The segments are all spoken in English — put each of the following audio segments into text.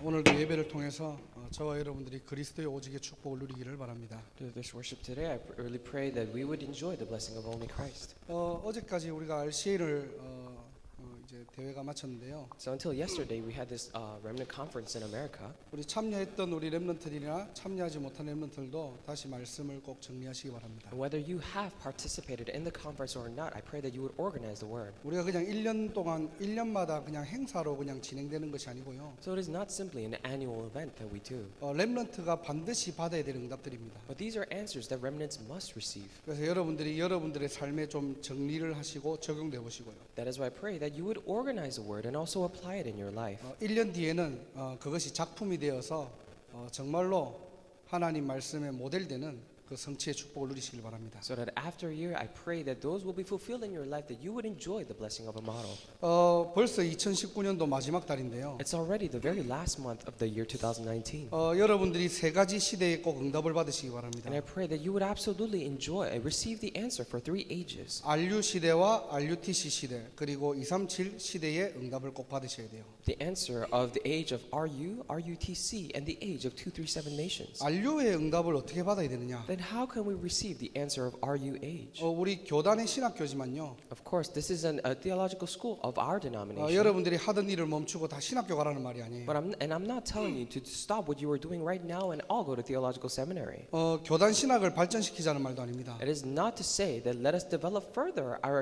오늘도 예배를 통해서 저와 여러분들이 그리스도의 오직의 축복을 누리기를 바랍니다. Through this worship today, I really pray that we would enjoy the blessing of only Christ. 어제까지 우리가 RCA를 이제 대회가 마쳤는데요. So until yesterday, we had this remnant conference in America. 우리 참여했던 우리 렘넌트들이나 참여하지 못한 렘넌트들도 다시 말씀을 꼭 정리하시기 바랍니다. And whether you have participated in the conference or not, I pray that you would organize the word. 우리가 그냥 1년 동안 1년마다 그냥 행사로 그냥 진행되는 것이 아니고요. So it is not simply an annual event that we do, 렘넌트가 반드시 받아야 되는 응답들입니다. but these are answers that remnants must receive. 그래서 여러분들이 여러분들의 삶에 좀 정리를 하시고 적용해 보시고요. That is why I pray that you would organize the word and also apply it in your life. 1년 뒤에는 그것이 작품이 되어서 정말로 하나님 말씀에 모델되는 그 성취의 축복을 누리시길 바랍니다. So that after a year, I pray that those will be fulfilled in your life, that you would enjoy the blessing of a model. 벌써 2019년도 마지막 달인데요. It's already the very last month of the year 2019. 여러분들이 세 가지 시대에 꼭 응답을 받으시기 바랍니다. And I pray that you would absolutely enjoy and receive the answer for 3 ages. RU 시대와 RUTC 시대 그리고 237 시대의 응답을 꼭 받으셔야 돼요. The answer of the age of RU, RUTC, and the age of 237 nations. RU의 응답을 어떻게 받아야 되느냐? Then how can we receive the answer of RU age? 우리 교단의 신학교지만요. Of course, this is a theological school of our denomination. 여러분들이 하던 일을 멈추고 다 신학교 가라는 말이 아니에요. But I'm not telling you to stop what you are doing right now and all go to theological seminary. 교단 신학을 발전시키자는 말도 아닙니다. It is not to say that let us develop further our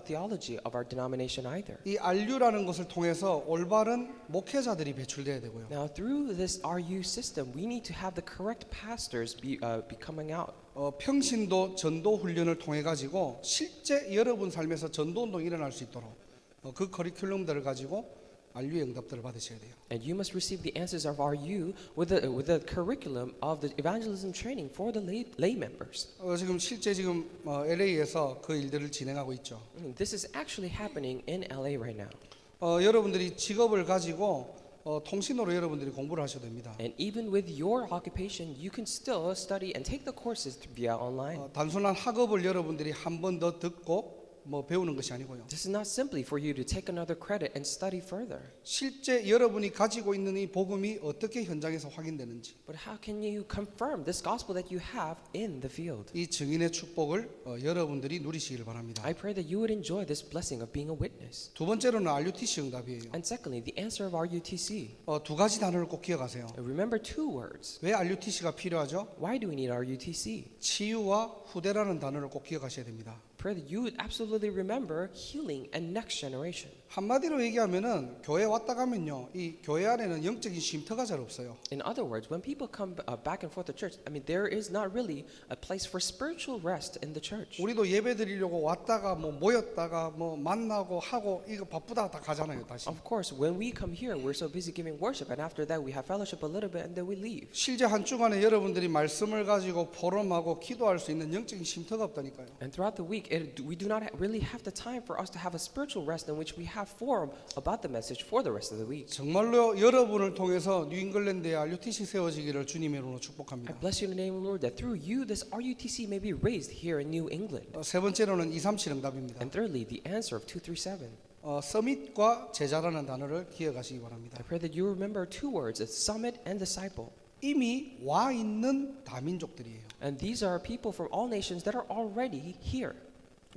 theology of our denomination either. 이 RU라는 것을 통해서 올바른 목회자들이 배출돼야 되고요. Now, through this RU system, we need to have the correct pastors be coming out. 평신도 전도 훈련을 통해 가지고 실제 여러분 삶에서 전도 운동이 일어날 수 있도록 그 커리큘럼들을 가지고 RU의 응답들을 받으셔야 돼요. And you must receive the answers of RU with the curriculum of the evangelism training for the lay members. 지금 실제 지금 LA에서 그 일들을 진행하고 있죠. This is actually happening in LA right now. 여러분들이 직업을 가지고 통신으로 여러분들이 공부를 하셔도 됩니다. And even with your occupation, you can still study and take the courses via online. 단순한 학업을 여러분들이 한 번 더 듣고 배우는 것이 아니고요. This is not simply for you to take another credit and study further. 실제 여러분이 가지고 있는 이 복음이 어떻게 현장에서 확인되는지 But how can you confirm this gospel that you have in the field? 이 증인의 축복을 여러분들이 누리시길 바랍니다. I pray that you would enjoy this blessing of being a witness. 두 번째로는 RUTC 응답이에요. And secondly, the answer of RUTC. 두 가지 단어를 꼭 기억하세요. Remember 2 words. 왜 RUTC가 필요하죠? Why do we need RUTC? 치유와 후대라는 단어를 꼭 기억하셔야 됩니다. Pray that you would absolutely remember healing and next generation. 한마디로 얘기하면은 교회 왔다 가면요, 이 교회 안에는 영적인 쉼터가 잘 없어요. In other words, when people come back and forth to church, I mean, there is not really a place for spiritual rest in the church. 우리도 예배 드리려고 왔다가 모였다가 만나고 하고 이거 바쁘다 다 가잖아요, 다시. Of course, when we come here, we're so busy giving worship, and after that, we have fellowship a little bit, and then we leave. 실제 한 주간에 여러분들이 말씀을 가지고 포럼하고 기도할 수 있는 영적인 쉼터가 없다니까요. And throughout the week, we do not really have the time for us to have a spiritual rest in which we have forum about the message for the rest of the week. 정말로 여러분을 통해서 뉴잉글랜드의 RUTC 세워지기를 주님의 이름으로 I 축복합니다. bless you in the name of the Lord that through you this RUTC may be raised here in New England. 세 번째로는 237 응답입니다. And thirdly, the answer of 237. 서밋과 제자라는 단어를 기억하시기 바랍니다. I pray that you remember 2 words, it's summit and disciple. 이미 와 있는 다민족들이에요. And these are people from all nations that are already here.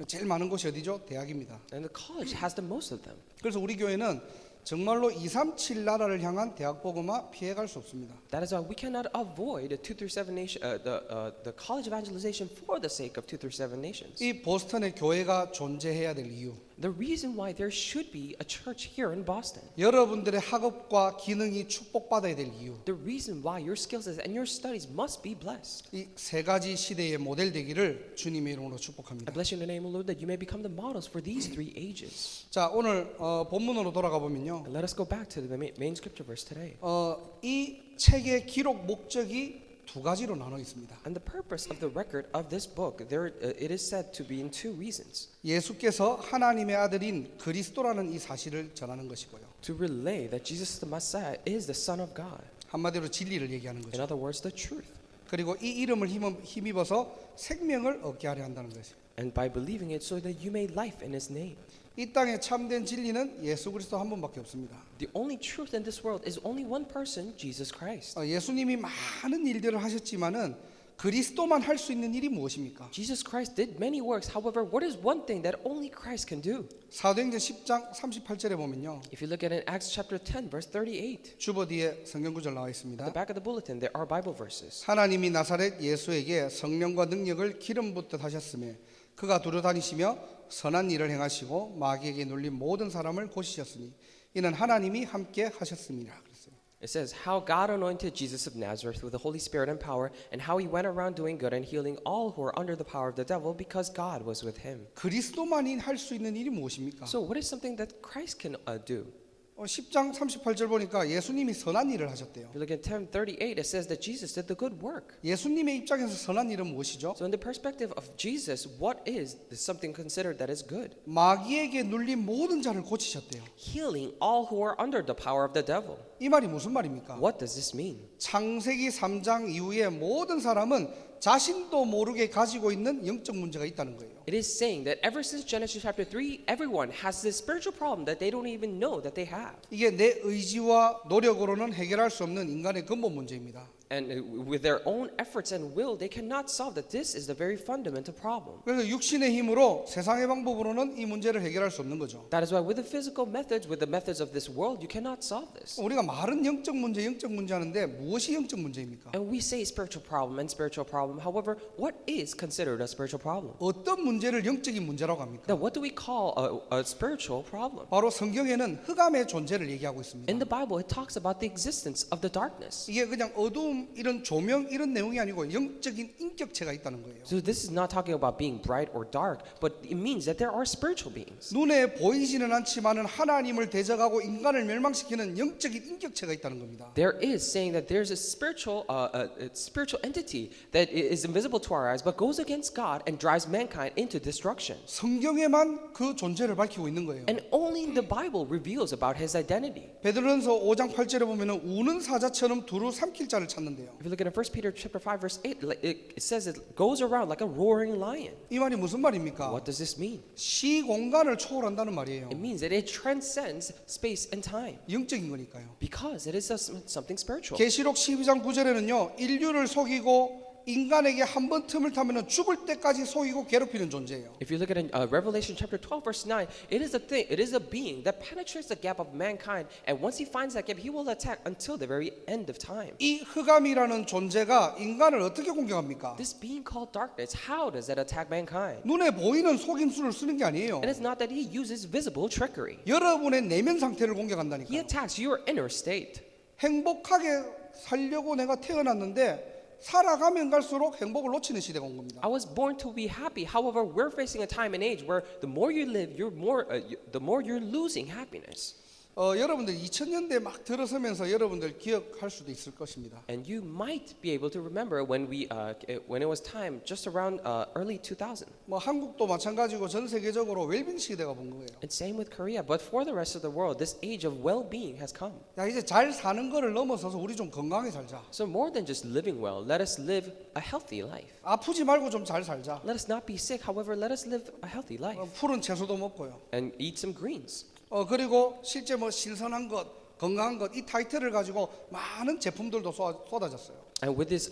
제일 많은 곳이 어디죠? 대학입니다. And the college has the most of them. 그래서 우리 교회는 정말로 237 나라를 향한 대학 복음화 피해갈 수 없습니다. That is why we cannot avoid the 237 nation, the college evangelization for the sake of 237 nations. 이 보스턴에 교회가 존재해야 될 이유. The reason why there should be a church here in Boston. 여러분들의 학업과 기능이 축복받아야 될 이유. The reason why your skills and your studies must be blessed. 이 세 가지 시대의 모델 되기를 주님의 이름으로 I 축복합니다. bless you in the name of the Lord that you may become the models for these 3 ages. 자, 오늘 본문으로 돌아가 보면요. And let us go back to the main scripture verse today. 이 책의 기록 목적이 두 가지로 나눠 있습니다. And the purpose of the record of this book, it is said to be in 2 reasons. 예수께서 하나님의 아들인 그리스도라는 이 사실을 전하는 것이고요. To relay that Jesus the Messiah is the Son of God. 한마디로 진리를 얘기하는 In 거죠. other words, the truth. 그리고 이 이름을 힘입어서 생명을 얻게 하려 한다는 것이에요. And by believing it so that you may life in his name. 이 땅에 참된 진리는 예수 그리스도 한 분밖에 없습니다. The only truth in this world is only one person, Jesus Christ. 예수님이 많은 일들을 하셨지만은 그리스도만 할 수 있는 일이 무엇입니까? Jesus Christ did many works. However, what is one thing that only Christ can do? 사도행전 10장 38절에 보면요. If you look at it in Acts chapter 10, verse 38, 주보 뒤에 성경 구절 나와 at the 있습니다. back of the bulletin, there are Bible verses. 하나님이 나사렛 예수에게 성령과 능력을 기름 붓듯 하셨으며 그가 두루 다니시며 선한 일을 행하시고 마귀에게 눌린 모든 사람을 고치셨으니 이는 하나님이 함께 하셨습니다. 그랬어요. It says, how God anointed Jesus of Nazareth with the Holy Spirit and power, and how he went around doing good and healing all who are under the power of the devil, because God was with him. 그리스도만이 할 수 있는 일이 무엇입니까? So, what is something that Christ can do? 10장 38절 보니까 예수님이 선한 일을 하셨대요. If you look at 10:38, it says that Jesus did the good work. 예수님의 입장에서 선한 일은 무엇이죠? So, in the perspective of Jesus, what is something considered that is good? 마귀에게 눌린 모든 자를 고치셨대요. Healing all who are under the power of the devil. 이 말이 무슨 말입니까? What does this mean? 창세기 3장 이후에 모든 사람은 자신도 모르게 가지고 있는 영적 문제가 있다는 거예요. It is saying that ever since Genesis chapter 3, everyone has this spiritual problem that they don't even know that they have. 이게 내 의지와 노력으로는 해결할 수 없는 인간의 근본 문제입니다. And with their own efforts and will, they cannot solve that. This is the very fundamental problem. 그래서 육신의 힘으로 세상의 방법으로는 이 문제를 해결할 수 없는 거죠. That is why with the physical methods, with the methods of this world, you cannot solve this. 우리가 말은 영적 문제 하는데 무엇이 영적 문제입니까? And we say spiritual problem and spiritual problem. However, what is considered a spiritual problem? 어떤 문제를 영적인 문제라고 합니까? Now, what do we call a spiritual problem? 바로 성경에는 흑암의 존재를 얘기하고 있습니다. In the Bible, it talks about the existence of the darkness. 이게 그냥 어두움 이런 조명 이런 내용이 아니고 영적인 인격체가 있다는 거예요. So this is not talking about being bright or dark, but it means that there are spiritual beings. 눈에 보이지는 않지만은 하나님을 대적하고 인간을 멸망시키는 영적인 인격체가 있다는 겁니다. There is saying that there's a spiritual entity that is invisible to our eyes, but goes against God and drives mankind into destruction. 성경에만 그 존재를 밝히고 있는 거예요. And only the Bible reveals about his identity. 베드로전서 5장 8절에 보면은 우는 사자처럼 두루 삼킬 자를 찾는데요. If you look at 1 Peter chapter 5 verse 8, it says it goes around like a roaring lion. 이 말이 무슨 말입니까? What does this mean? 시 공간을 초월한다는 말이에요. It means that it transcends space and time 영적인 거니까요. because it is something spiritual. 계시록 12장 9절에는요. 인류를 속이고 인간에게 한 번 틈을 타면은 죽을 때까지 속이고 괴롭히는 존재예요. If you look at Revelation chapter 12 verse 9, it is a being that penetrates the gap of mankind, and once he finds that gap, he will attack until the very end of time. 이 흑암이라는 존재가 인간을 어떻게 공격합니까? This being called darkness, how does that attack mankind? 눈에 보이는 속임수를 쓰는 게 아니에요. And it's not that he uses visible trickery. 여러분의 내면 상태를 He 공격한다니까. attacks your inner state. 행복하게 살려고 내가 태어났는데 살아가면 갈수록 행복을 놓치는 시대가 온 겁니다. I was born to be happy. However, we're facing a time and age where the more you live, the more you're losing happiness. 여러분들 2000년대 막 들어서면서 여러분들 기억할 수도 있을 것입니다. And you might be able to remember when it was time just around early 2000. 뭐 한국도 마찬가지고 전 세계적으로 웰빙 시대가 본 거예요. And same with Korea. But for the rest of the world, this age of well-being has come. 야 이제 잘 사는 거를 넘어서서 우리 좀 건강하게 살자. So more than just living well, let us live a healthy life. 아프지 말고 좀 잘 살자. Let us not be sick. However, let us live a healthy life 푸른 채소도 먹고요. and eat some greens. 그리고 실제 뭐 신선한 것, 건강한 것 이 타이틀을 가지고 많은 제품들도 쏟아졌어요. And with these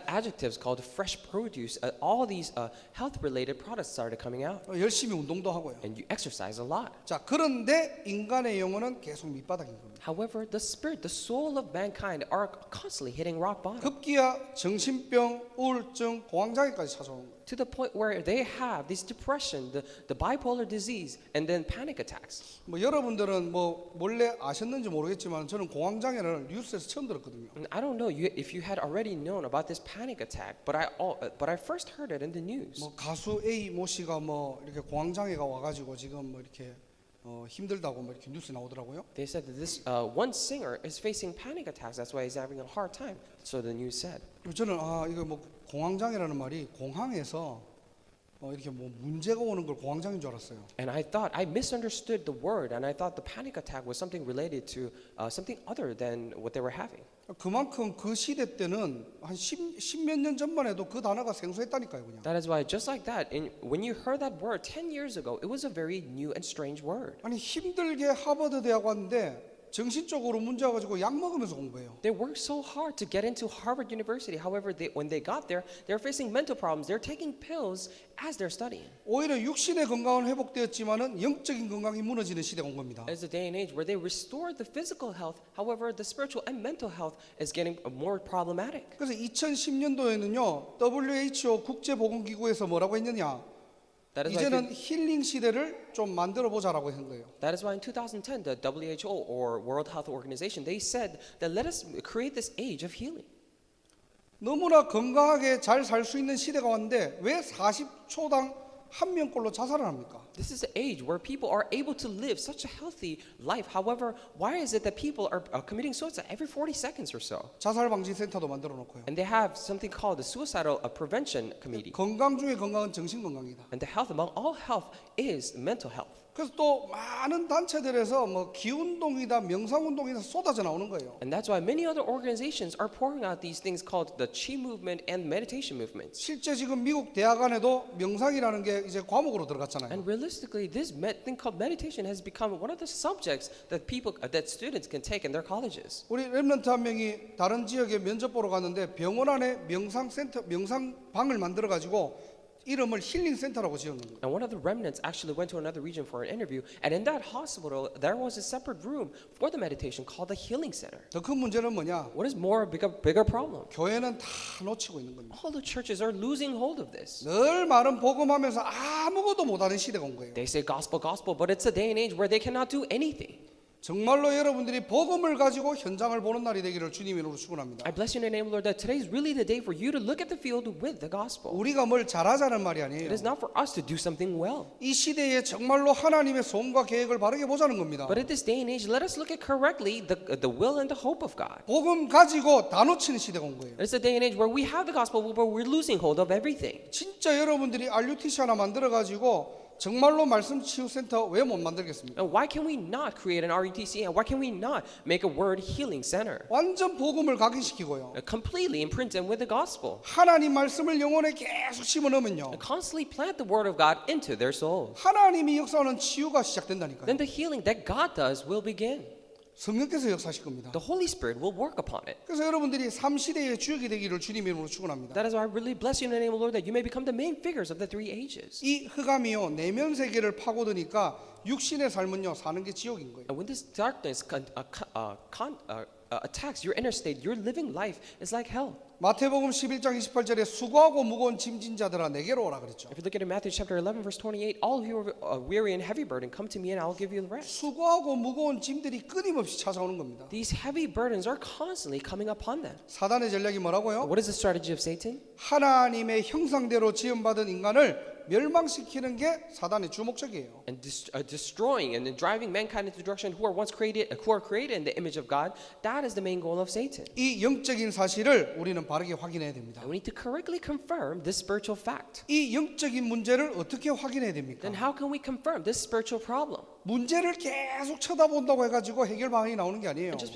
adjectives called fresh produce, all these health-related products started coming out. 열심히 운동도 하고요. And you exercise a lot. 자, 그런데 인간의 영혼은 계속 밑바닥인 겁니다. However, the spirit, the soul of mankind are constantly hitting rock bottom 급기야 정신병, 우울증, 공황장애까지 찾아오는 거예요. to the point where they have this depression, the bipolar disease, and then panic attacks. 뭐 여러분들은 뭐 몰래 아셨는지 모르겠지만 저는 공황장애를 뉴스에서 처음 들었거든요. And I don't know if you had already known about this panic attack, but I first heard it in the news. 뭐 가수 A 모 씨가 뭐 이렇게 공황장애가 와가지고 지금 뭐 이렇게 힘들다고 뭐 이렇게 뉴스에 나오더라고요. They said that this one singer is facing panic attacks. That's why he's having a hard time. So the news said. 저는 이거 뭐 공황장애라는 말이 공항에서 이렇게 뭐 문제가 오는 걸 공황장애인 줄 알았어요. And I thought, I misunderstood the word, and I thought the panic attack was something related to something other than what they were having. 그만큼 그 시대 때는 한 10몇 년 전만 해도 그 단어가 생소했다니까요, 그냥. That is why, just like that, when you heard that word 10 years ago, it was a very new and strange word. 아니 힘들게 하버드 대학 왔는데 정신적으로 문제 와가지고 약 먹으면서 공부해요. They worked so hard to get into Harvard University. However, when they got there, they're facing mental problems. They're taking pills as they're studying. 오히려 육신의 건강은 회복되었지만은 영적인 건강이 무너지는 시대가 온 겁니다. It's a day and age where they restored the physical health. However, the spiritual and mental health is getting more problematic. 그래서 2010년도에는요 WHO 국제보건기구에서 뭐라고 했느냐? That is why 이제는 힐링 시대를 좀 만들어 보자라고 한 거예요. That is why in 2010, the WHO or World Health Organization, they said that let us create this age of healing. 너무나 건강하게 잘 살 수 있는 시대가 왔는데 왜 40초당 한 명꼴로 자살을 합니까? This is the age where people are able to live such a healthy life. However, why is it that people are committing suicide every 40 seconds or so? 자살 방지 센터도 만들어 놓고요. And they have something called the Suicidal Prevention Committee. 건강 중에 건강은 정신 건강이다. And the health among all health is mental health. 그래서 또 많은 단체들에서 뭐 기운동이다 명상운동이다 쏟아져 나오는 거예요. And that's why many other organizations are pouring out these things called the Qi movement and meditation movements. 실제 지금 미국 대학안에도 명상이라는 게 이제 과목으로 들어갔잖아요. And realistically, this thing called meditation has become one of the subjects that that students can take in their colleges. 우리 랩런트 한 명이 다른 지역에 면접 보러 갔는데 병원 안에 명상방을 만들어 가지고 이름을 힐링 센터라고 지은 겁니다. And one of the remnants actually went to another region for an interview, and in that hospital there was a separate room for the meditation called the Healing Center. 더 큰 문제는 뭐냐? What is more bigger problem? 교회는 다 놓치고 있는 겁니다. All the churches are losing hold of this. 늘 말은 복음하면서 아무것도 못하는 시대가 온 거예요. They say gospel, but it's a day and age where they cannot do anything. 정말로 여러분들이 복음을 가지고 현장을 보는 날이 되기를 주님 이름으로 축원합니다. I bless you in the name of the Lord that today is really the day for you to look at the field with the gospel. 우리가 뭘 잘하자는 말이 아니에요. It is not for us to do something well. 이 시대에 정말로 하나님의 소원과 계획을 바르게 보자는 겁니다. But at this day and age, let us look at correctly the will and the hope of God. 복음 가지고 다 놓치는 시대가 온 거예요. It's a day and age where we have the gospel, but we're losing hold of everything. 진짜 여러분들이 RUTC 하나 만들어 가지고 정말로 말씀 치유 센터 왜 못 만들겠습니까? And why can we not create an RUTC? And why can we not make a word healing center? 완전 복음을 각인시키고요. Completely imprint them with the gospel. 하나님 말씀을 영혼에 계속 심어넣으면요. And constantly plant the word of God into their souls. 하나님이 역사하는 치유가 시작된다니까요. Then the healing that God does will begin. 성령께서 역사하실 겁니다. The Holy Spirit will work upon it. 그래서 여러분들이 3시대의 주역이 되기를 주님 이름으로 축원합니다. That is why I really bless you in the name of the Lord that you may become the main figures of the three ages. 이 흑암이요 내면 세계를 파고드니까 육신의 삶은요 사는 게 지옥인 거예요. And when this darkness attacks your inner state, your living life is like hell. 마태복음 11장 28절에 수고하고 무거운 짐진 자들아 내게로 오라 그랬죠. If you look at Matthew chapter 11 verse 28, all of you are weary and heavy burdened, come to me and I will give you rest. 수고하고 무거운 짐들이 끊임없이 찾아오는 겁니다. These heavy burdens are constantly coming upon them. 사단의 전략이 뭐라고요? What is the strategy of Satan? 하나님의 형상대로 지음받은 인간을 멸망시키는 게 사단의 주 목적이에요. And destroying and then driving mankind into direction who are created in the image of God. That is the main goal of Satan. 이 영적인 사실을 우리는 바르게 확인해야 됩니다. And we need to correctly confirm this spiritual fact. 이 영적인 문제를 어떻게 확인해야 됩니까? Then how can we confirm this spiritual problem? 문제를 계속 쳐다본다고 해가지고 해결 방안이 나오는 게 아니에요. And just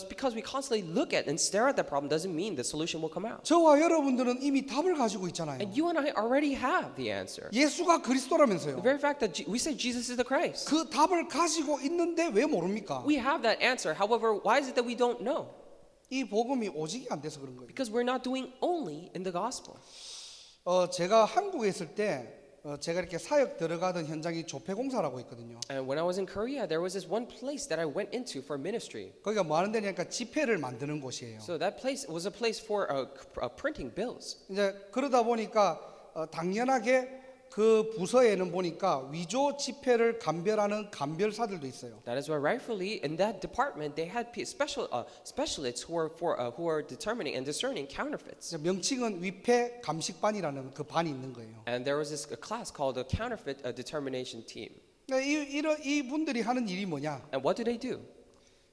because we constantly look at and stare at that problem doesn't mean the solution will come out. 저와 여러분들은 이미 답을 가지고 있잖아요. And you and I already have the answer. 예수가 그리스도라면서요. The very fact that we say Jesus is the Christ. 그 답을 가지고 있는데 왜 모릅니까? We have that answer. However, why is it that we don't know? 이 복음이 오직이 안 돼서 그런 거예요. Because we're not doing only in the gospel. 제가 한국에 있을 때 제가 이렇게 사역 들어가던 현장이 조폐공사라고 있거든요. And when I was in Korea, there was this one place that I went into for ministry. 거기가 뭐 하는 데냐니까 지폐를 만드는 곳이에요. So that place was a place for printing bills. 이제 그러다 보니까 당연하게 그 부서에는 보니까 위조 지폐를 감별하는 감별사들도 있어요. That is why rightfully in that department they had specialists who are determining and discerning counterfeits. 명칭은 위패 감식반이라는 그 반이 있는 거예요. And there was this class called the counterfeit determination team. 이 분들이 하는 일이 뭐냐? And what do?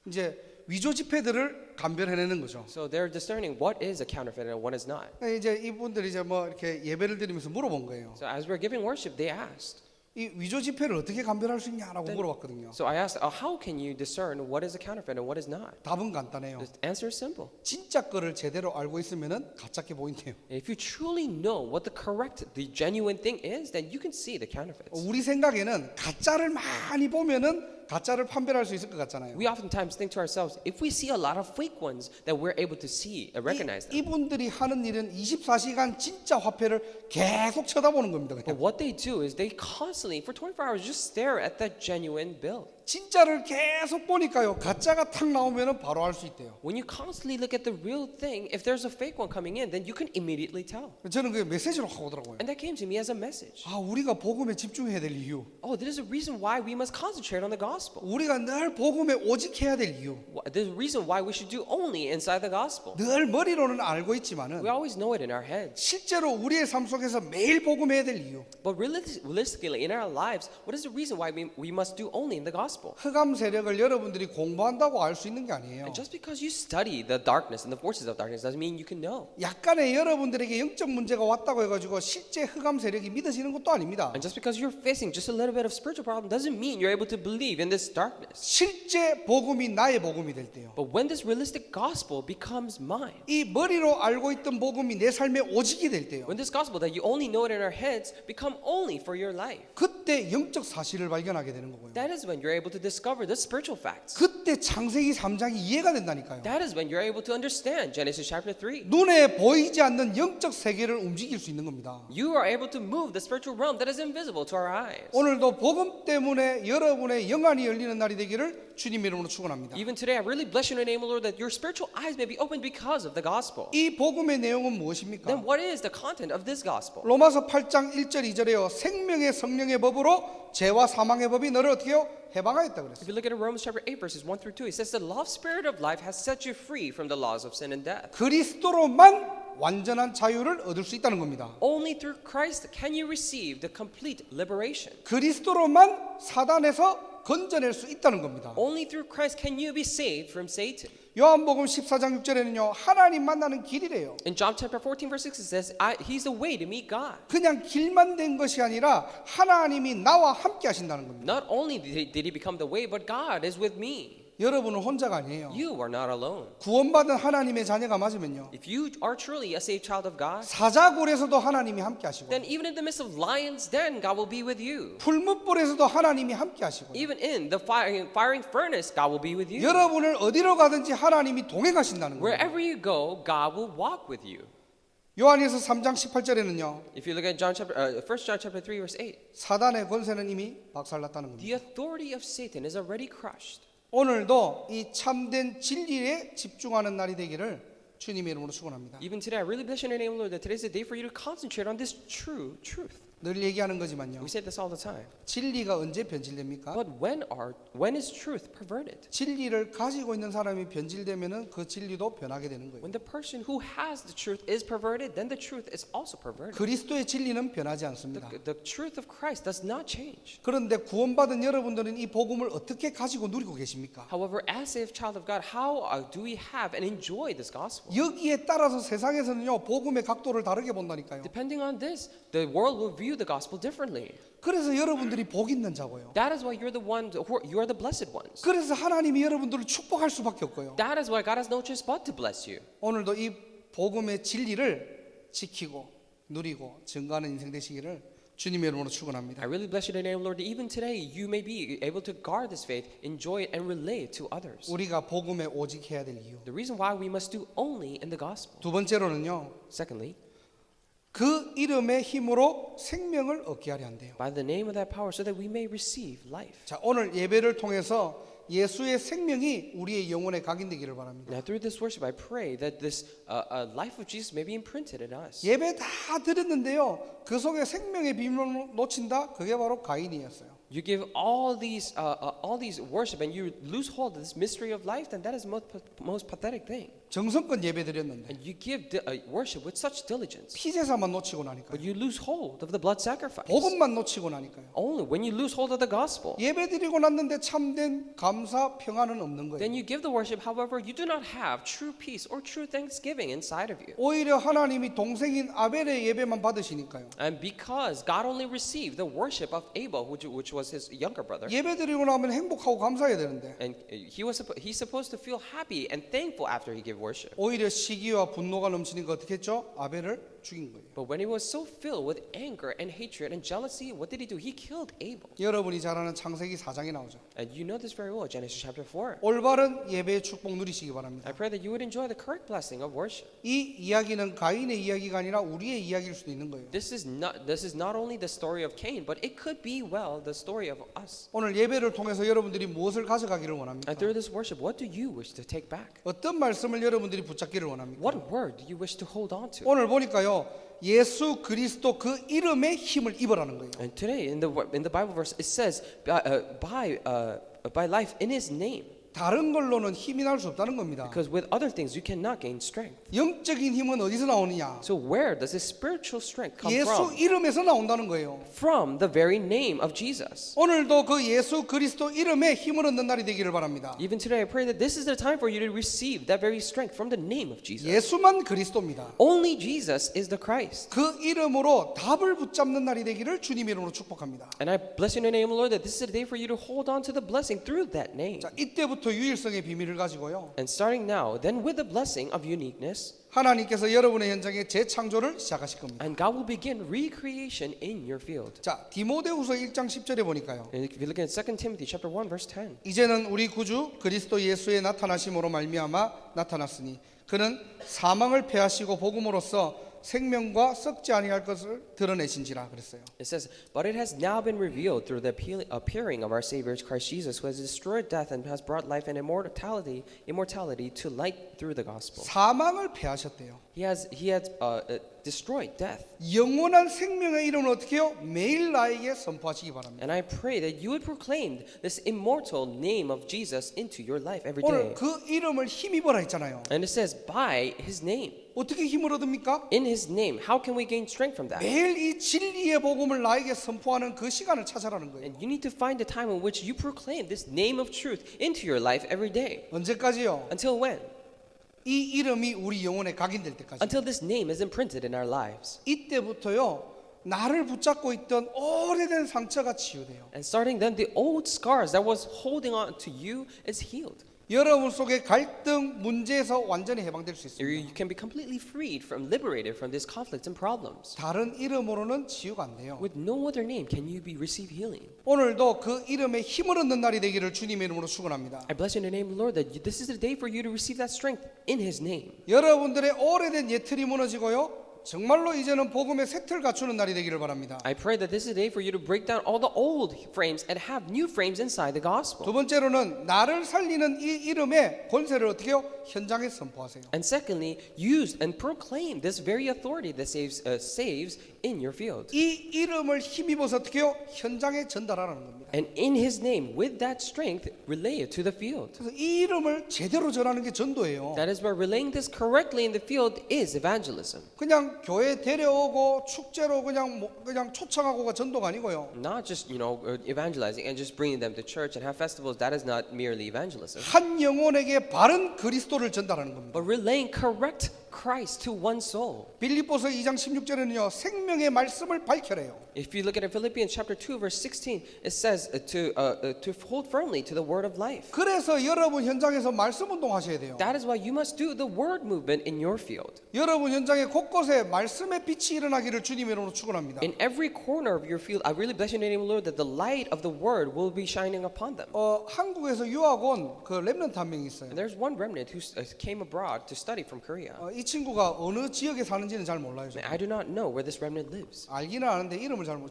이제 위조 지폐들을 감별해내는 거죠. So they're discerning what is a counterfeit and what is not. 이제 이분들이 이제 뭐 이렇게 예배를 드리면서 물어본 거예요. So as we're giving worship, they asked. 이 위조 지폐를 어떻게 감별할 수 있냐라고 물어봤거든요. So I asked, how can you discern what is a counterfeit and what is not? 답은 간단해요. The answer is simple. 진짜 거를 제대로 알고 있으면은 가짜게 보인대요. If you truly know what the correct, the genuine thing is, then you can see the counterfeits. 우리 생각에는 가짜를 많이 보면은 가짜를 판별할 수 있을 것 같잖아요. We oftentimes think to ourselves, if we see a lot of fake ones, that we're able to see and recognize them. 이분들이 하는 일은 24시간 진짜 화폐를 계속 쳐다보는 겁니다. But 그냥. what they do is they constantly, for 24 hours, just stare at that genuine bill. 진짜를 계속 보니까요. 가짜가 탁 나오면은 바로 알 수 있대요. When you constantly look at the real thing, if there's a fake one coming in, then you can immediately tell. 저는 그게 메시지로 하고더라고요. And that came to me as a message. 아, 우리가 복음에 집중해야 될 이유. Oh, there's a reason why we must concentrate on the gospel. 우리가 늘 복음에 오직해야 될 이유. There's a reason why we should do only inside the gospel. 늘 머리로는 알고 있지만은 We always know it in our heads. 실제로 우리의 삶 속에서 매일 복음해야 될 이유. But realistically, in our lives, what is the reason why we must do only in the gospel? 흑암 세력을 여러분들이 공부한다고 알 수 있는 게 아니에요. And just because you study the darkness and the forces of darkness doesn't mean you can know. 약간의 여러분들에게 영적 문제가 왔다고 해가지고 실제 흑암 세력이 믿어지는 것도 아닙니다. And just because you're facing just a little bit of spiritual problem doesn't mean you're able to believe in this darkness. 실제 복음이 나의 복음이 될 때요. But when this realistic gospel becomes mine, 이 머리로 알고 있던 복음이 내 삶의 오직이 될 때요. when this gospel that you only know it in our heads become only for your life, 그때 영적 사실을 발견하게 되는 거고요. that is when you're able to discover the spiritual facts. 그때 창세기 3장이 이해가 된다니까요. That is when you're able to understand Genesis chapter 3. 눈에 보이지 않는 영적 세계를 움직일 수 있는 겁니다. You are able to move the spiritual realm that is invisible to our eyes. 오늘도 복음 때문에 여러분의 영안이 열리는 날이 되기를 주님 이름으로 축원합니다. Even today, I really bless your name, Lord, that your spiritual eyes may be opened because of the gospel. 이 복음의 내용은 무엇입니까? Then what is the content of this gospel? 로마서 8장 1절 2절에요. 생명의 성령의 법으로 죄와 사망의 법이 너를 어떻게 해요? 해방하였다 그랬어요. If you look at Romans chapter 8 verses 1 through 2, it says the love spirit of life has set you free from the laws of sin and death. 그리스도로만 완전한 자유를 얻을 수 있다는 겁니다. Only through Christ can you receive the complete liberation. 그리스도로만 사단에서 건져낼 수 있다는 겁니다. Only through Christ can you be saved from Satan. 요한복음 14장 6절에는요. 하나님 만나는 길이래요. In John chapter 14 verse 6 it says, He's the way to meet God. 그냥 길만 된 것이 아니라 하나님이 나와 함께 하신다는 겁니다. Not only did he become the way, but God is with me. 여러분은 혼자가 아니에요. You are not alone. 구원받은 하나님의 자녀가 맞으면요. If you are truly a saved child of God, 사자굴에서도 하나님이 함께 하시고 then even in the midst of lions, then God will be with you. 풀무불에서도 하나님이 함께 하시고 Even in the firing furnace, God will be with you. 여러분을 어디로 가든지 하나님이 동행하신다는 거예요. Wherever you go, God will walk with you. 요한에서 3장 18절에는요. If you look at 1 John chapter 3 verse 8, 사단의 권세는 이미 박살났다는 겁니다. the authority of Satan is already crushed. 오늘도 이 참된 진리에 집중하는 날이 되기를 주님의 이름으로 축원합니다. Even today, I really bless your name, Lord, that today's the day for you to concentrate on this true truth. 늘 얘기하는 거지만요. We say this all the time. 진리가 언제 변질됩니까? But when is truth perverted? 진리를 가지고 있는 사람이 변질되면은 그 진리도 변하게 되는 거예요. When the person who has the truth is perverted, then the truth is also perverted. 그리스도의 진리는 변하지 않습니다. The truth of Christ does not change. 그런데 구원받은 여러분들은 이 복음을 어떻게 가지고 누리고 계십니까? However, as saved child of God, how do we have and enjoy this gospel? 여기에 따라서 세상에서는요 복음의 각도를 다르게 본다니까요. Depending on this, the world will view the gospel differently. 그래서 여러분들이 복 있는 자고요. That is why you're the you are the blessed ones. 그래서 하나님이 여러분들을 축복할 수밖에 없고요. That is why God has no choice but to bless you. 오늘도 이 복음의 진리를 지키고 누리고 증거하는 인생 되시기를 주님의 이름으로 축원합니다. I really bless your name, Lord. Even today, you may be able to guard this faith, enjoy it, and relay it to others. 우리가 복음에 오직해야 될 이유. The reason why we must do only in the gospel. 두 번째로는요. Secondly, 그 이름의 힘으로 생명을 얻게 하려 한대요. by the name of that power, so that we may receive life. 자, 오늘 예배를 통해서 예수의 생명이 우리의 영혼에 각인되기를 바랍니다. Now, through this worship, I pray that this life of Jesus may be imprinted in us. 예배 다 드렸는데요. 그 속에 생명의 비밀을 놓친다. 그게 바로 가인이었어요. you give all these worship and you lose hold of this mystery of life, then that is the most pathetic thing. 정성껏 예배드렸는데 And you give worship with such diligence, 피제사만 놓치고 나니까요. but you lose hold of the blood sacrifice. 복음만 놓치고 나니까요. Only when you lose hold of the gospel. 예배드리고 났는데 참된 감사 평안은 없는 거예요. Then you give the worship, however, you do not have true peace or true thanksgiving inside of you. 오히려 하나님이 동생인 아벨의 예배만 받으시니까요. And because God only received the worship of Abel, which was his younger brother, 예배드리고 나면 행복하고 감사해야 되는데 and he's supposed to feel happy and thankful after he gave worship. 오히려 시기와 분노가 넘치니까 어떻게 했죠? 아벨을 죽인 거예요. But when he was so filled with anger and hatred and jealousy, what did he do? He killed Abel. 여러분이 잘 아는 창세기 4장에 나오죠. And you know this very well, Genesis chapter 4. 올바른 예배의 축복 누리시기 바랍니다. I pray that you would enjoy the correct blessing of worship. 이 이야기는 가인의 이야기가 아니라 우리의 이야기일 수도 있는 거예요. This is not only the story of Cain, but it could be the story of us. 오늘 예배를 통해서 여러분들이 무엇을 가져가기를 원합니까? And through this worship, what do you wish to take back? 어떤 말씀을 여러분들이 붙잡기를 원합니까? What word do you wish to hold on to? 오늘 보니까요. 예수 그리스도 그 이름의 힘을 입으라는 거예요. And today in the Bible verse it says by life in his name. 다른 걸로는 힘이 날 수 없다는 겁니다. Because with other things you cannot gain strength. 영적인 힘은 어디서 나오느냐? So where does this spiritual strength come 예수 from? 이름에서 나온다는 거예요. From the very name of Jesus. 오늘도 그 예수 그리스도 이름에 힘을 얻는 날이 되기를 바랍니다. Even today I pray that this is the time for you to receive that very strength from the name of Jesus. 예수만 그리스도입니다. Only Jesus is the Christ. 그 이름으로 답을 붙잡는 날이 되기를 주님 이름으로 축복합니다. And I bless you in the name of the Lord that this is the day for you to hold on to the blessing through that name. 자, 이때부터 유일성의 비밀을 가지고요. And starting now, then with the blessing of uniqueness, 하나님께서 여러분의 현장에 재창조를 시작하실 겁니다. and God will begin recreation in your field. 자, 디모데후서 1장 10절에 보니까요. And if you look at 2 Timothy chapter 1 verse 10. 이제는 우리 구주 그리스도 예수의 나타나심으로 말미암아 나타났으니 그는 사망을 패하시고 복음으로써 생명과 썩지 아니할 것을 드러내신지라 그랬어요. It says, but it has now been revealed through the appearing of our Savior Christ Jesus, who has destroyed death and has brought life and immortality to light through the gospel. 사망을 패하셨대요. He has destroyed death. 영원한 생명의 이름을 어떻게 해요? 매일 나에게 선포하시기 바랍니다. And I pray that you would proclaim this immortal name of Jesus into your life every 오늘 day. 그 이름을 힘입어라 했잖아요. And it says, by his name. 어떻게 힘을 얻습니까? In his name. How can we gain strength from that? 매일 이 진리의 복음을 나에게 선포하는 그 시간을 찾아라는 거예요. And you need to find a time in which you proclaim this name of truth into your life every day. 언제까지요? Until when? 이 이름이 우리 영혼에 각인될 때까지. Until this name is imprinted in our lives. 이때부터요. 나를 붙잡고 있던 오래된 상처가 치유돼요. And starting then, the old scars that was holding on to you is healed. 여러분 속의 갈등, 문제에서 완전히 해방될 수 있습니다. You can be completely liberated from these conflicts and problems. 다른 이름으로는 치유가 안 돼요. With no other name can you receive healing. 오늘도 그 이름에 힘을 얻는 날이 되기를 주님의 이름으로 축원합니다. I bless you in the name of the Lord that this is the day for you to receive that strength in His name. 여러분들의 오래된 예틀이 무너지고요. 정말로 이제는 복음의 새 틀 갖추는 날이 되기를 바랍니다. I pray that this is a day for you to break down all the old frames and have new frames inside the gospel. 두 번째로는 나를 살리는 이 이름의 권세를 어떻게 해요? 현장에 선포하세요. And secondly, use and proclaim this very authority that saves in your field. 이 이름을 힘입어서 어떻게 해요? 현장에 전달하라는 겁니다. And in His name, with that strength, relay it to the field. 그래서 이 이름을 제대로 전하는 게 전도예요. That is where relaying this correctly in the field is evangelism. 그냥 교회 데려오고 축제로 그냥 초청하고가 전도가 아니고요. Not just, evangelizing and just bringing them to church and have festivals. That is not merely evangelism. 한 영혼에게 바른 그리스도를 전달하는 겁니다. But relaying correct Christ to one soul. 빌립보서 2장 16절에는요. 생명의 말씀을 밝혀래요. If you look at it, Philippians chapter 2 verse 16, it says to hold firmly to the word of life. 그래서 여러분 현장에서 말씀 운동하셔야 돼요. That is why you must do the word movement in your field. 여러분 현장에 곳곳에 말씀의 빛이 일어나기를 주님의 이름으로 축원합니다. In every corner of your field, I really bless you in the name of the Lord that the light of the word will be shining upon them. 한국에서 유학 온 그 렘넌트 한 명이 있어요. And there's one remnant who came abroad to study from Korea. 이 친구가 어느 지역에 사는지는 잘 몰라요. I do not know where this remnant lives. 알기는 아는데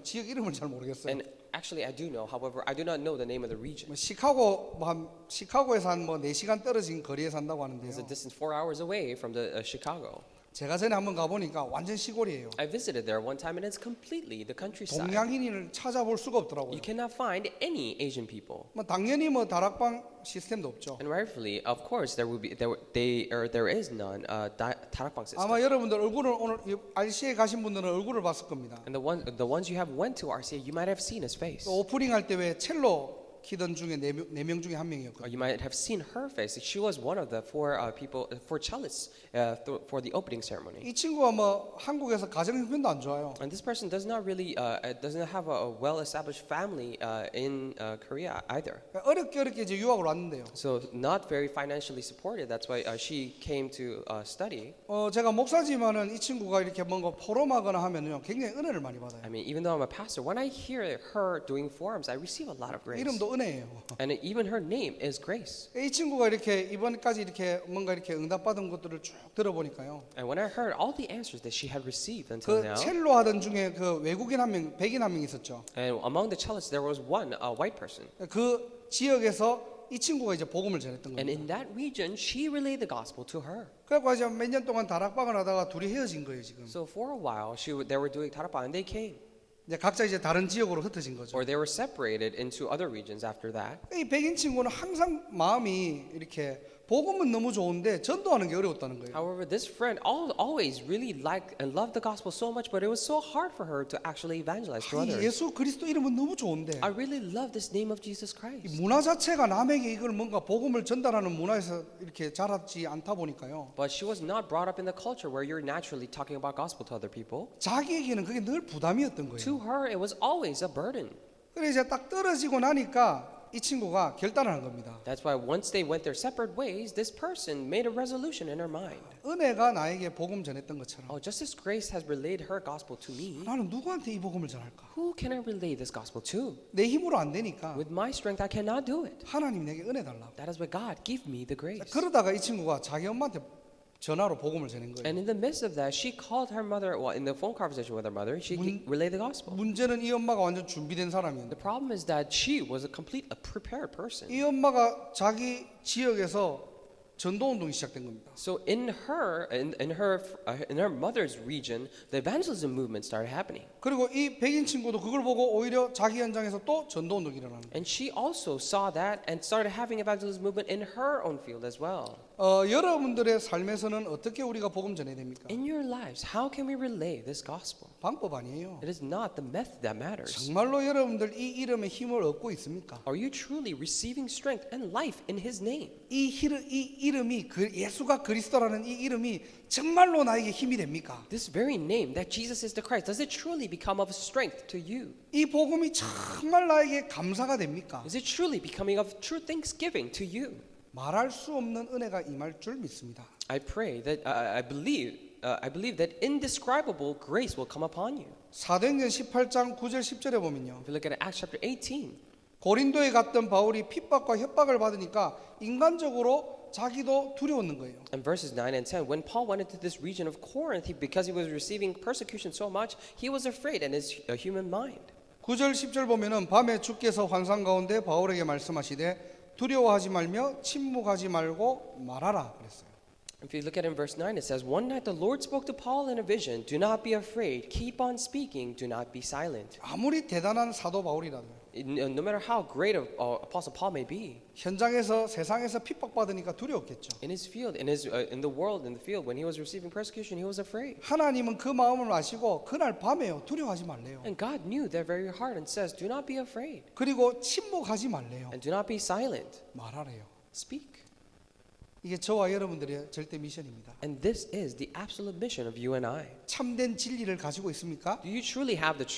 지역 이름을 잘 모르겠어요. And actually I do know. However, I do not know the name of the region. 시카고에서 한 4시간 떨어진 거리에 산다고 It's a 하는데요. distance 4 hours away from the Chicago. 제가 전에 한번 가보니까 완전 시골이에요. I visited there one time and it's completely the countryside. 동양인을 찾아볼 수가 없더라고요. You cannot find any Asian people. 뭐 당연히 뭐 다락방 시스템도 없죠. And rightfully, of course, there is none 다락방 system. 아마 여러분들 얼굴을 오늘 RC에 가신 분들은 얼굴을 봤을 겁니다. And the ones you have went to RCA, you might have seen his face. 또 오프닝 할 때 왜 첼로 키던 중에 네 명 중에 한 Or 명이었거든요. you might have seen her face. She was one of the four cellists for the opening ceremony. 이 친구가 뭐 한국에서 가정 형편도 안 좋아요. And this person does not really doesn't have a well-established family in Korea either. 어렵게 이제 유학을 왔는데요. So not very financially supported. That's why she came to study. 제가 목사지만은 이 친구가 이렇게 뭔가 포럼하거나 하면요 굉장히 은혜를 많이 받아요. I mean, even though I'm a pastor, when I hear her doing forums, I receive a lot of grace. 이름도 은혜예요. And even her name is Grace. 이 친구가 이렇게 이번까지 이렇게 뭔가 이렇게 응답받은 것들을 쭉 들어보니까요. And when I heard all the answers that she had received until 그 now, 첼로 하던 중에 그 외국인 한 명, 백인 한 명 있었죠. and among the cellists there was one white person. 그 지역에서 이 친구가 이제 복음을 전했던 And 겁니다. in that region, she relayed the gospel to her. 그래서 이제 몇 년 동안 다락방을 하다가 둘이 헤어진 거예요 지금. So for a while, they were doing tarapa, and they came, 이제 각자 이제 다른 지역으로 흩어진 거죠. or they were separated into other regions after that. 이 백인 친구는 항상 마음이 이렇게 복음은 너무 좋은데 전도하는 게 어려웠다는 거예요. However, this friend always really liked and loved the gospel so much, but it was so hard for her to actually evangelize to 이 others. 예수 그리스도 이름은 너무 좋은데 I really love this name of Jesus 이 Christ. 문화 자체가 남에게 이걸 뭔가 복음을 전달하는 문화에서 이렇게 자랐지 않다 보니까요. But she was not brought up in the culture where you're naturally talking about gospel to other people. 자기에게는 그게 늘 부담이었던 거예요. To her, it was always a burden. 그래 이제 딱 떨어지고 나니까 이 친구가 결단을 한 겁니다. That's why once they went their separate ways, this person made a resolution in her mind. 은혜가 나에게 복음 전했던 것처럼 Oh, just as Grace has relayed her gospel to me, 나는 누구한테 이 복음을 전할까? who can I relay this gospel to? 내 힘으로 안 되니까 With my strength, I cannot do it. 하나님 내게 은혜 달라고. That is why God give me the grace. 그러다가 이 친구가 자기 엄마한테 전화로 복음을 전한 거예요. And in the midst of that, she called her mother. Well, in the phone conversation with her mother, she relayed the gospel. 문제는 이 엄마가 완전 준비된 사람이었는데 The problem is that she was a prepared person. 이 엄마가 자기 지역에서 전도 운동이 시작된 겁니다. So in her mother's region, the evangelism movement started happening. 그리고 이 백인 친구도 그걸 보고 오히려 자기 현장에서 또 전도 운동이 일어나는 거예요. And she also saw that and started having evangelism movement in her own field as well. 여러분들의 삶에서는 어떻게 우리가 복음 전해야 됩니까? In your lives, how can we relay this gospel? 방법 아니에요. It is not the method that matters. 정말로 여러분들 이 이름의 힘을 얻고 있습니까? Are you truly receiving strength and life in His name? 이 이름이 예수가 그리스도라는 이 이름이 정말로 나에게 힘이 됩니까? This very name that Jesus is the Christ, does it truly become of strength to you? 이 복음이 정말 나에게 감사가 됩니까? Is it truly becoming of true thanksgiving to you? 말할 수 없는 은혜가 임할 줄 믿습니다. I pray that I believe that indescribable grace will come upon you. 사도행전 18장 9절 10절에 보면요. If you look at Acts chapter 18, 고린도에 갔던 바울이 핍박과 협박을 받으니까 인간적으로 자기도 두려웠는 거예요. and verses 9 and 10, when Paul went into this region of Corinth, because he was receiving persecution so much, he was afraid in his human mind. 9절 10절 보면은 밤에 주께서 환상 가운데 바울에게 말씀하시되 두려워하지 말며 침묵하지 말고 말하라 그랬어요. If you look at it in verse 9, it says, one night the Lord spoke to Paul in a vision, do not be afraid, keep on speaking, do not be silent. 아무리 대단한 사도 바울이라도 No matter how great Apostle Paul may be, 현장에서 세상에서 핍박받으니까 두려웠겠죠. in his field, in the world, in the field, when he was receiving persecution, he was afraid. 하나님은 그 마음을 아시고 그날 밤에요 두려워하지 말래요. And God knew their very heart and says, do not be afraid, 그리고 침묵하지 말래요. and do not be silent. 말하래요. Speak. 이게 저와 여러분들의 절대 미션입니다. And this is the absolute mission of you and I. 참된 진리를 가지고 있습니까? Do you truly have the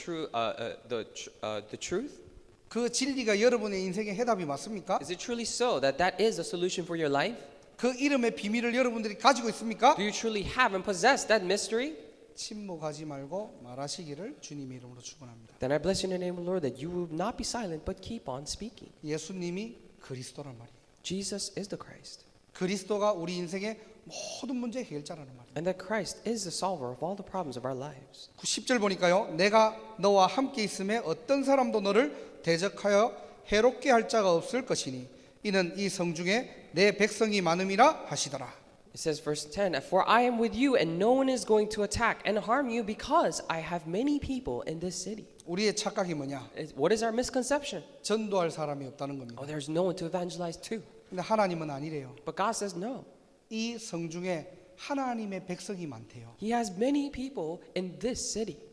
truth? 그 진리가 여러분의 인생의 해답이 맞습니까? Is it truly so that that is a solution for your life? 그 이름의 비밀을 여러분들이 가지고 있습니까? Do you truly have and possess that mystery? 침묵하지 말고 말하시기를 주님의 이름으로 축원합니다. Then I bless you in the name of the Lord that you will not be silent but keep on speaking. 예수님이 그리스도란 말이에요. Jesus is the Christ. 그리스도가 우리 인생의 모든 문제 해결자라는 말이에요. And that Christ is the solver of all the problems of our lives. 10절 보니까요. 내가 너와 함께 있음에 어떤 사람도 너를 대적하여 해롭게 할 자가 없을 것이니 이는 이 성중에 내 백성이 많음이라 하시더라. It says verse 10, "For I am with you and no one is going to attack and harm you because I have many people in this city." 우리의 착각이 뭐냐? What is our misconception? 전도할 사람이 없다는 겁니다. Oh, there's no one to evangelize to. 근데 하나님은 아니래요. But God says no. 이 성중에 하나님의 백성이 많대요. He has many people in this city.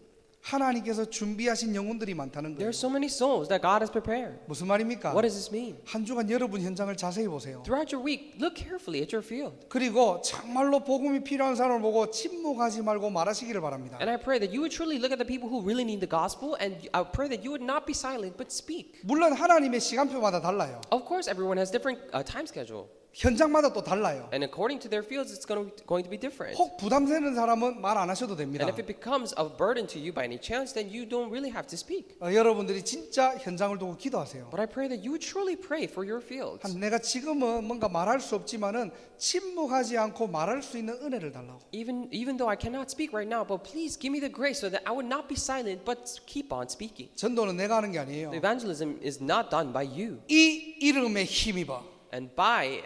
하나님께서 준비하신 영혼들이 많다는 There 거예요. are so many souls that God has prepared. 무슨 말입니까? What does this mean? 한 주간 여러분 현장을 자세히 보세요. Throughout your week, look carefully at your field. 그리고 정말로 복음이 필요한 사람을 보고 침묵하지 말고 말하시기를 바랍니다. And I pray that you would truly look at the people who really need the gospel, and I pray that you would not be silent but speak. 물론 하나님의 시간표마다 달라요. Of course, everyone has different time schedule, 현장마다 또 달라요. and according to their fields, it's going to be different. 혹 부담되는 사람은 말 안 하셔도 됩니다. And if it becomes a burden to you by any chance, then you don't really have to speak. 여러분들이 진짜 현장을 두고 기도하세요. But I pray that you would truly pray for your fields. 내가 지금은 뭔가 말할 수 없지만은 침묵하지 않고 말할 수 있는 은혜를 달라고. Even though I cannot speak right now, but please give me the grace so that I would not be silent, but keep on speaking. 전도는 내가 하는 게 아니에요. The evangelism is not done by you, 이 이름에 힘입어 and by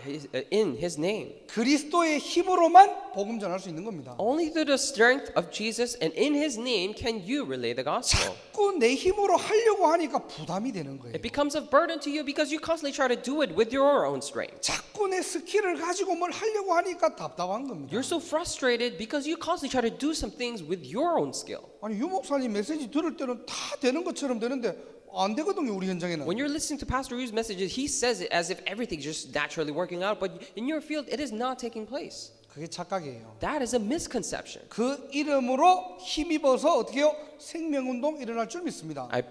in His name. 그리스도의 힘으로만 복음 전할 수 있는 겁니다. Only through the strength of Jesus and in His name can you relay the gospel. 자꾸 내 힘으로 하려고 하니까 부담이 되는 거예요. It becomes a burden to you because you constantly try to do it with your own strength. 자꾸 내 스킬을 가지고 뭘 하려고 하니까 답답한 겁니다. You're so frustrated because you constantly try to do some things with your own skill. 아니 유 목사님 메시지 들을 때는 다 되는 것처럼 되는데 안 되거든요 우리 현장에는. When you're listening to Pastor Yu's messages, he says it as if everything's just naturally working out, but in your field, it is not taking place. 그게 착각이에요. That is a misconception. 그 이름으로 힘입어서 어떻게 해요? 생명운동 일어날 줄 믿습니다. I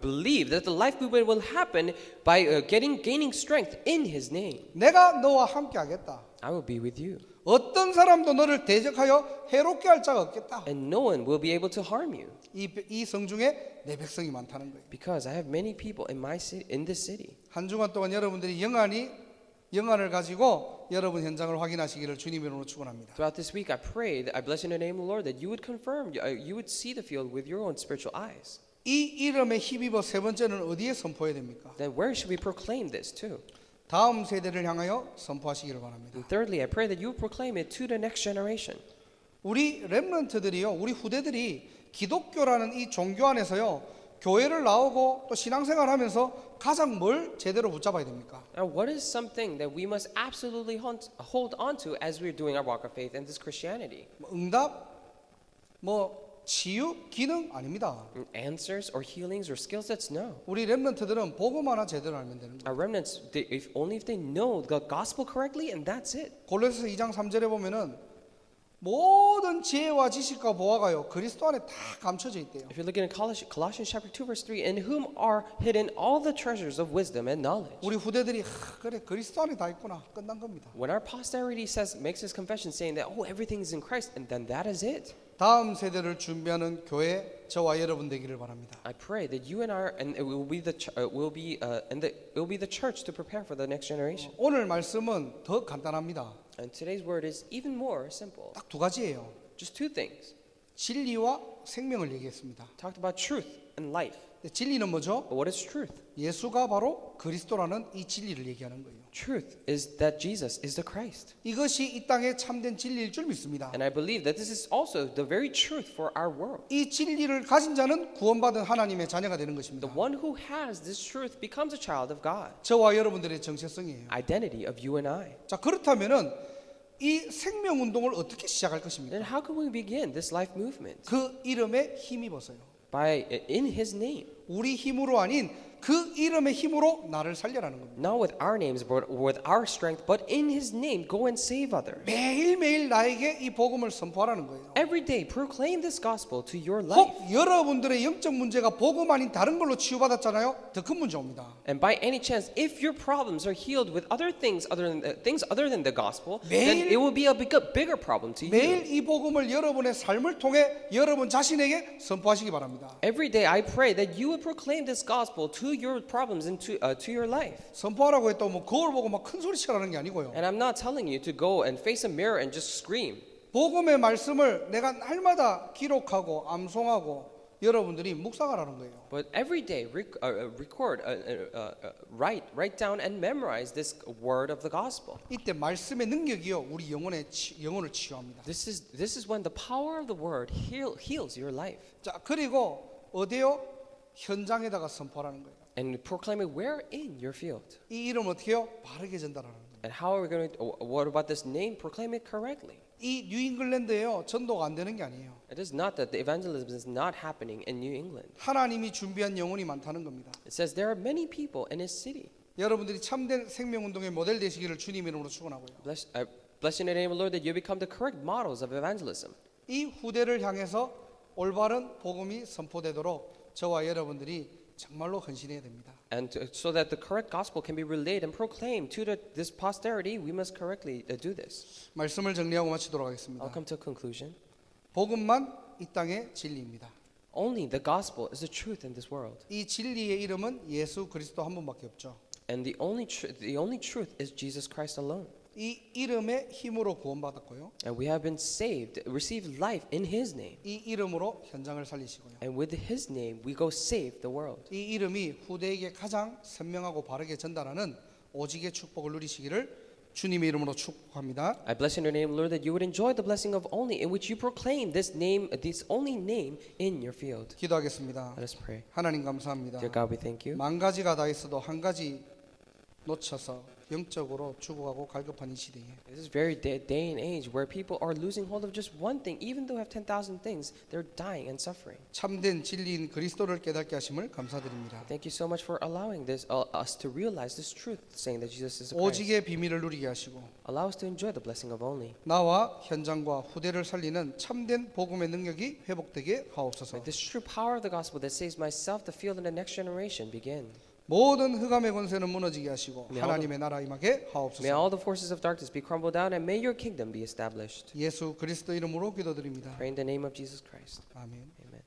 believe that the life movement will happen by gaining strength in His name. 내가 너와 함께 하겠다. I will be with you, 어떤 사람도 너를 대적하여 해롭게 할 자가 없겠다. and no one will be able to harm you 이 성중에 내 백성이 많다는 거예요. because I have many people in my city, in this city. 한 주간 동안 여러분들이 영안을 가지고 여러분 현장을 확인하시기를 주님 이름으로 축원합니다. Throughout this week, I pray that I bless in the name of the Lord that you would confirm, you would see the field with your own spiritual eyes. 이 이름에 힘입어 세 번째는 어디에 선포해야 됩니까? Then where should we proclaim this to? 다음 세대를 향하여 선포하시기를 바랍니다. And thirdly, I pray that you would proclaim it to the next generation. 우리 렘넌트들이요, 우리 후대들이 기독교라는 이 종교 안에서요, 교회를 나오고 또 신앙생활하면서 가장 뭘 제대로 붙잡아야 됩니까? Now, what is something that we must absolutely hold on to as we're doing our walk of faith in this Christianity? 응답, 치유, 기능 아닙니다. Answers or healings or skill sets? No. 우리 렘넌트들은 복음 하나 제대로 알면 되는 거예요. Our remnants, only if they know the gospel correctly, and that's it. 골로새서 2장 3절에 보면은 모든 지혜와 지식과 보화가요 그리스도 안에 다 감춰져 있대요. If you're looking at Colossians chapter 2 verse 3, in whom are hidden all the treasures of wisdom and knowledge. 우리 후대들이 그래 그리스도 안에 다 있구나 끝난 겁니다. When our posterity makes this confession saying that everything is in Christ, and then that is it. 다음 세대를 준비하는 교회 저와 여러분 되기를 바랍니다. I pray that you and it will be the church to prepare for the next generation. 오늘 말씀은 더 간단합니다. And today's word is even more simple. 딱 두 가지예요. Just two things. 진리와 생명을 얘기했습니다. Talked about truth and life. 진리는 뭐죠? But what is truth? 예수가 바로 그리스도라는 이 진리를 얘기하는 거예요. Truth is that Jesus is the Christ. 이것이 이 땅의 참된 진리일 줄 믿습니다. And I believe that this is also the very truth for our world. 이 진리를 가진 자는 구원받은 하나님의 자녀가 되는 것입니다. The one who has this truth becomes a child of God. 저와 여러분들의 정체성이에요. Identity of you and I. 자, 그렇다면은 이 생명 운동을 어떻게 시작할 Then 것입니까? how can we begin this life movement? 그 이름에 힘입어서요. In His name. 우리 힘으로 아닌 그 이름의 힘으로 나를 살려라는 겁니다. Not with our names, but with our strength, but in His name, go and save others. 매일매일 나에게 이 복음을 선포하라는 거예요. Every day, proclaim this gospel to your life. 혹 여러분들의 영적 문제가 복음 아닌 다른 걸로 치유받았잖아요. 더 큰 문제 옵니다. And by any chance, if your problems are healed with other things other than the gospel, then it will be a bigger problem to you. 매일 이 복음을 여러분의 삶을 통해 여러분 자신에게 선포하시기 바랍니다. Every day, I pray that you would proclaim this gospel to your problems and to your life. 선포하라고 했다고 뭐 거울 보고 막 큰 소리 치라는 게 아니고요. And I'm not telling you to go and face a mirror and just scream. 복음의 말씀을 내가 날마다 기록하고 암송하고 여러분들이 묵상하라는 거예요. But every day, record, write down and memorize this word of the gospel. 이때 말씀의 능력이요 우리 영혼을 치유합니다. This is when the power of the word heals your life. 자, 그리고 어디요? 현장에다가 선포하는 거예요. And proclaim it where in your field. 이 이름 어떻게 해요? 바르게 전달하는 거예요. And how are we going to? What about this name? Proclaim it correctly. 이 뉴잉글랜드에요 전도가 안 되는 게 아니에요. It is not that the evangelism is not happening in New England. 하나님이 준비한 영혼이 많다는 겁니다. It says there are many people in his city. 여러분들이 참된 생명운동의 모델 되시기를 주님 이름으로 축원하고요. Bless in the name of the Lord that you become the correct models of evangelism. 이 후대를 향해서 올바른 복음이 선포되도록 저와 여러분들이 정말로 헌신해야 됩니다. And so that the correct gospel can be relayed and proclaimed to this posterity, we must correctly do this. 말씀을 정리하고 마치도록 하겠습니다. I'll come to a conclusion. 복음만 이 땅의 진리입니다. Only the gospel is the truth in this world. 이 진리의 이름은 예수 그리스도 한 분밖에 없죠. And the only truth is Jesus Christ alone. 이 이름의 힘으로 구원받았고요. And we have been saved, received life in his name. 이 이름으로 현장을 살리시고요. And with his name, we go save the world. 이 이름이 후대에게 가장 선명하고 바르게 전달하는 오직의 축복을 누리시기를 주님의 이름으로 축복합니다. I bless in your name, Lord, that you would enjoy the blessing of only in which you proclaim this name, this only name in your field. 기도하겠습니다. Let us pray. 하나님 감사합니다. Dear God, we thank you. 만 가지가 다 있어도 한 가지 놓쳐서 영적으로 죽어가고 갈급한 이 시대에 This is very day and age where people are losing hold of just one thing. Even though they have 10,000 things, they're dying and suffering. 참된 진리인 그리스도를 깨닫게 하심을 감사드립니다. Thank you so much for allowing us to realize this truth, saying that Jesus is the Christ. 오직의 비밀을 누리게 하시고 Allow us to enjoy the blessing of only. 나와 현장과 후대를 살리는 참된 복음의 능력이 회복되게 하옵소서. May this true power of the gospel that saves myself, the field, and the next generation begin. 모든 흑암의 권세는 무너지게 하시고 네, 하나님의 나라 임하게 May 하옵소서. all the forces of darkness be crumbled down, and may your kingdom be established. 예수 그리스도 이름으로 기도드립니다. Pray in the name of Jesus Christ. 아멘. Amen.